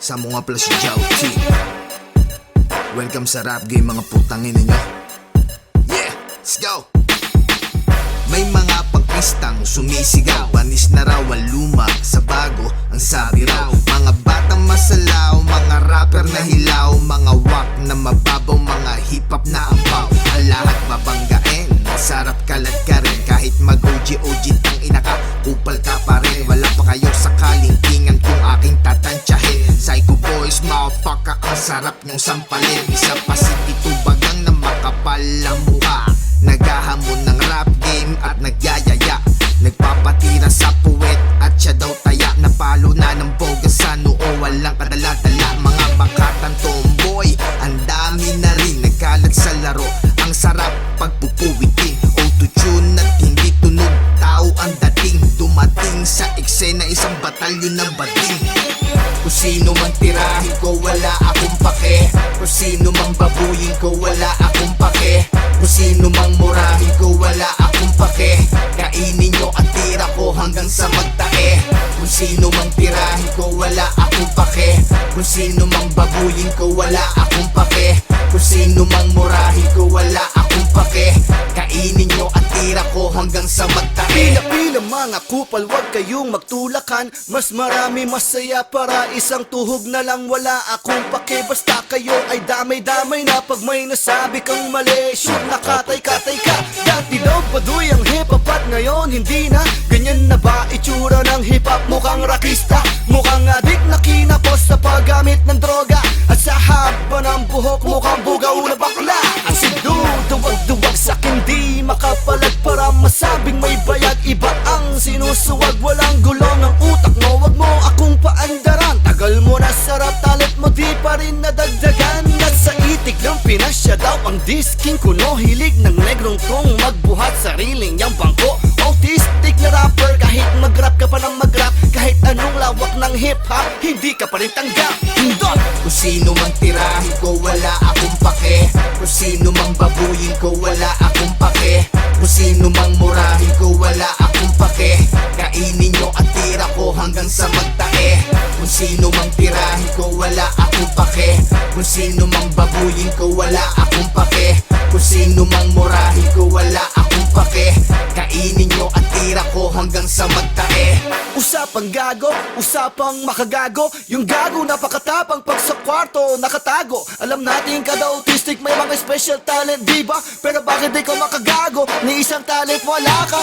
Sa mga plus Jouty. Welcome sa rap game mga putangin ninyo. Yeah, let's go. May mga pagpistang sumisigaw, panis na raw ang luma sa bago, ang sabi raw. Mga batang masalaw, mga rapper na hilaw, mga wak na mababaw, mga hip-hop na ampaw. Ang lahat babanggain, sarap kalat ka rin. Kahit mag-OG-OG tang ina ka, kupal ka pa rin. Wala pa kayo sa kalingkingan kung aking tatantyahin. Psycho boys, motherfucker, ang sarap nyong sampalin. Isa pa si Tito Bagang na makapal ang mukha, naghahamon ng rap game at nagyayaya. Nagpapatira sa puwet at siya daw taya. Napalo na ng boga sa noo, walang kadala-dala. Mga bakatang tomboy, ang dami na rin nagkalat sa laro. Ang sarap pagpupuwitin, auto-tune at hindi tunog. Tao ang dating, dumating sa eksena isang batalyon ng bading. Kung sino man tirahin ko, wala akong pake. Kung sino mang babuyin ko, wala akong pake. Kung sino mang murahin ko, wala akong pake. Kainin nyo ang tira ko hanggang sa magtae. Kung sino mang tirahin ko, wala akong pake. Kung sino mang babuyin ko, wala akong pake. Kung sino mang murahin ko, wala akong pake. Kainin nyo ang tira ko hanggang sa magtae. Pila-pila mga kupal, wag kayong magtulakan. Mas marami masaya para isang tuhog na lang. Wala akong pake, basta kayo ay damay-damay na. Pag may nasabi kang mali, shoot nakatay-katay ka. Dati daw paduy ang hip-hop at ngayon hindi na. Ganyan na ba itsura ng hip-hop? Mukhang rakista, mukhang adik na kinapos sa paggamit ng droga. At sa haba ng buhok mukhang bugaw na bakla. Ang sinuduwag-duwag sa'kin di makapalag para masabing may bayag. Iba ang sinusuwag, walang gulong ng utak mo. Wag mo akong paandaran, tagal mo na sarap, talent mo di pa rin nadagdagan. At sa itik ng Pinas siya daw ang disking kuno. Hilig ng negrong tong magbuhat sariling niyang bangko. Autistic na rapper, kahit mag-rap ka pa ng mag-rap. Kahit anong lawak ng hip-hop, hindi ka pa rin tanggap. Hindot! Kung sino mang tirahin ko, wala akong pake. Kung sino mang babuyin ko, wala akong pake. Kung sino mang murahin ko, wala akong pake. Kainin nyo ang tira ko hanggang sa magtae. Kung sino mang tirahin ko, wala akong pake. Kung sino mang babuyin ko, wala akong pake. Kung sino mang murahin ko, wala akong pake. Kainin nyo ang tira ko hanggang sa magtae. Usapang gago, usapang makagago. Yung gago napakatapang pag sa kwarto nakatago. Alam natin kada autistic may mga special talent, diba? Pero bakit di ka makagago? Ni isang talent wala ka.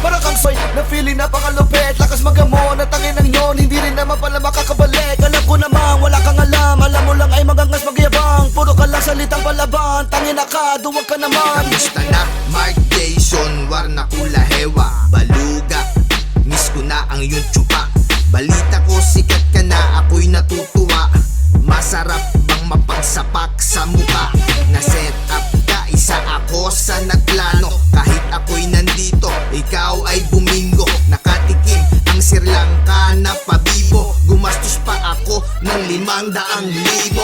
Para kang soy na feeling napakalupit. Lakas magamon at tangin ng yon, hindi rin naman pala makakabalik. Alam ko naman wala kang alam, alam mo lang ay magangas magyabang. Puro ka lang salitang palaban, tangin na ka, duwag ka naman. Kamusta na? Mark Jason, war na kula hewa. Baluga, miss ko na ang iyong tsupa. Balita ko sikat ka na, ako'y natutuwa. Masarap bang mapagsapak sa mukha? Na-set up ka, isa ako sa nagplano. Kahit ako'y nandito, ikaw ay bumingo. Nakatikim ang Sri Lanka na pabibo. Gumastos pa ako ng 500,000.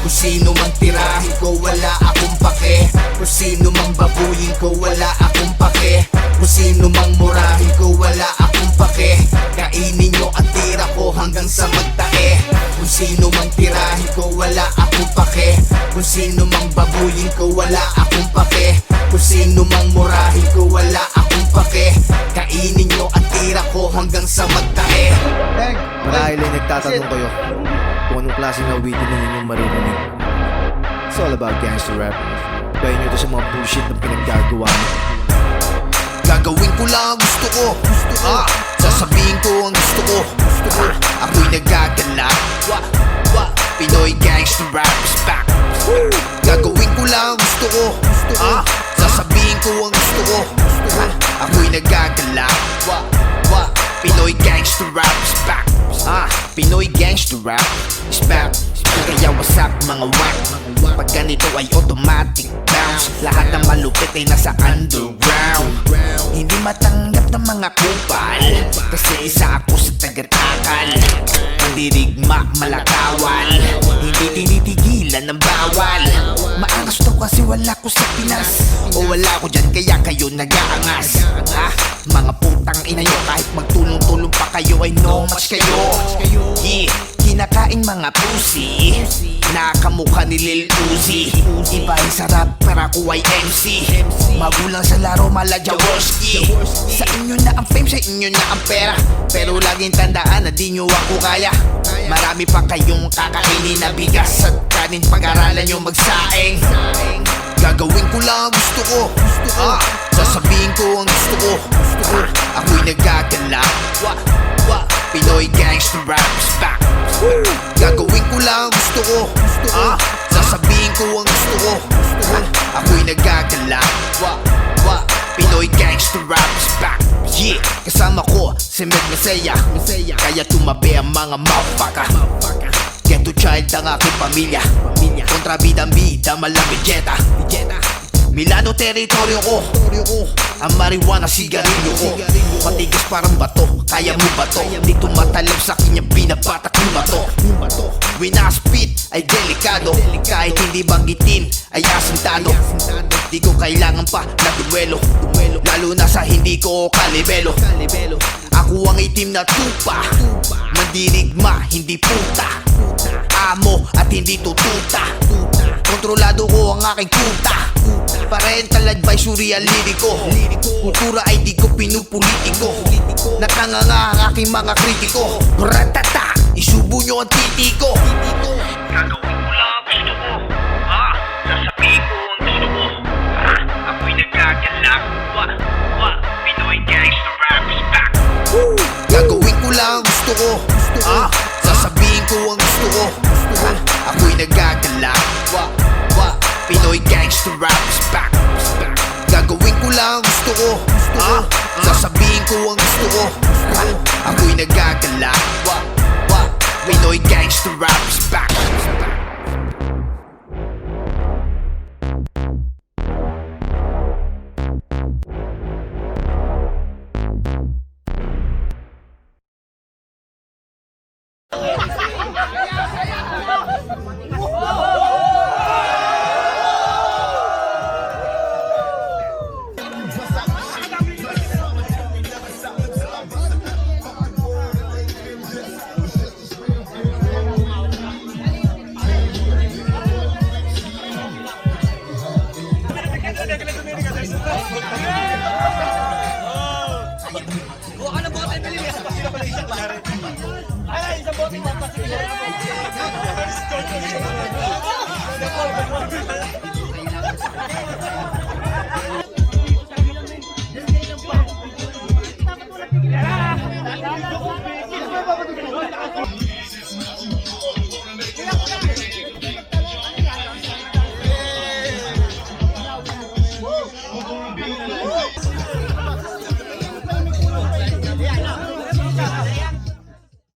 Kung sino mang tirahin ko, wala akong pake. Kung sino mang babuyin ko, wala akong pake. Kung sino mang murahin ko, wala akong pake. Kainin nyo ang tira ko hanggang sa magtae. Kung sino mang tirahin ko, wala akong pake. Kung sino mang babuyin ko, wala akong pake. Kung sino mang murahin ko, wala akong pake. Kainin nyo ang tira ko hanggang sa magtae. Marahil ay nagtatanong kayo kung anong klase ng awitin na inyong maririnig. It's all about gangster rap. Bayan nyo to sa mga bullshit na pinaggagawa nyo. Gagawin ko lang ang gusto ko. Sasabihin ko ang gusto ko. Ako'y nagagala. Pinoy gangster rap is back. Gagawin ko lang ang gusto ko. Sasabihin ko ang gusto ko. Ako'y nagagala. Pinoy gangster rap is back. Pinoy gangster rap is back. Kaya wasak mga whack. Pag ganito ay automatic bounce. Lahat ng malupit ay nasa underground. Hindi matanggap ng mga kupal, kasi isa ako sa taga-takal. Mandirigma, malakawal, hindi tinitigilan ng bawal. Maangas to kasi wala ko sa Pinas, o wala ko dyan kaya kayo nag-aangas. Mga putang ina nyo, kahit magtulong-tulong pa kayo ay no match kayo. Yeah, kinaka daing mga pusi Nakamukha ni Lil Uzi Iba yung sarap para ako ay MC Magulang sa laro mala Jaworski Sa inyo na ang fame, sa inyo na ang pera Pero laging tandaan na di nyo ako kaya Marami pa kayong kakainin na bigas At kanin pag-aralan nyo magsaing Gagawin ko lang ang gusto ko Sasabihin ko ang gusto ko Ako'y nagagala Pinoy gangster rap is back Gagawin ko lang ang gusto ko Sasabihin ko ang gusto ko Ako'y nagagala Pinoy gangster rap is back Yeah, kasama ko si Med Mesaya Kaya tumabi ang mga motherfucker Ghetto child ang aking pamilya Kontrabidang bida, malamig jeta Milano teritoryo ko Ang marijuana sigarilyo ko Matigas parang bato, kaya mo ba to? Di tumatalab sa kanya binabatak mo ba to? Winaspit ay delikado Kahit hindi banggitin ay asintado Di ko kailangan pa na duwelo Lalo na sa hindi ko kalibelo Ako ang itim na tupa Mandirigma, hindi puta Amo at hindi tututa Kontrolado ko ang aking kuta Parental advisory ang liriko Kultura ay di ko pinupolitiko Nakanganga ang aking mga kritiko Ratata, isubo nyo ang titi ko Gagawin ko lang ang gusto ko Sasabihin ko ang gusto ko Ako'y nagkagalak Pinoy gangster rap is back Gagawin ko lang ang gusto ko Sasabihin ko ang gusto ko Ako'y nagagala Pinoy gangster rap is back Gagawin ko lang ang gusto ko Sasabihin ko ang gusto ko Ako'y nagagala Pinoy gangster rap is back